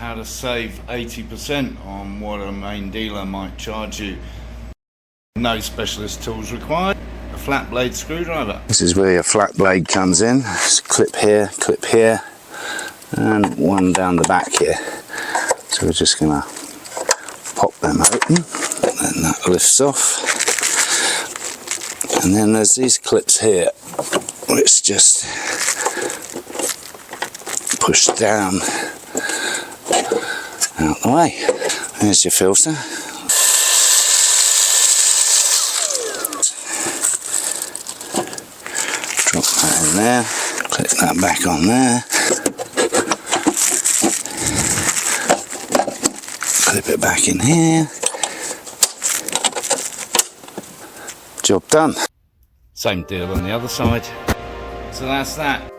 how to save 80% on what a main dealer might charge you. No specialist tools required. A flat blade screwdriver. This is where your flat blade comes in. It's a clip here, and one down the back here. So we're just gonna pop them open, and that lifts off. And then there's these clips here, which just push down out the way. There's your filter. Drop that in there, clip that back on there, clip it back in here. Job done. Same deal on the other side. So that's that.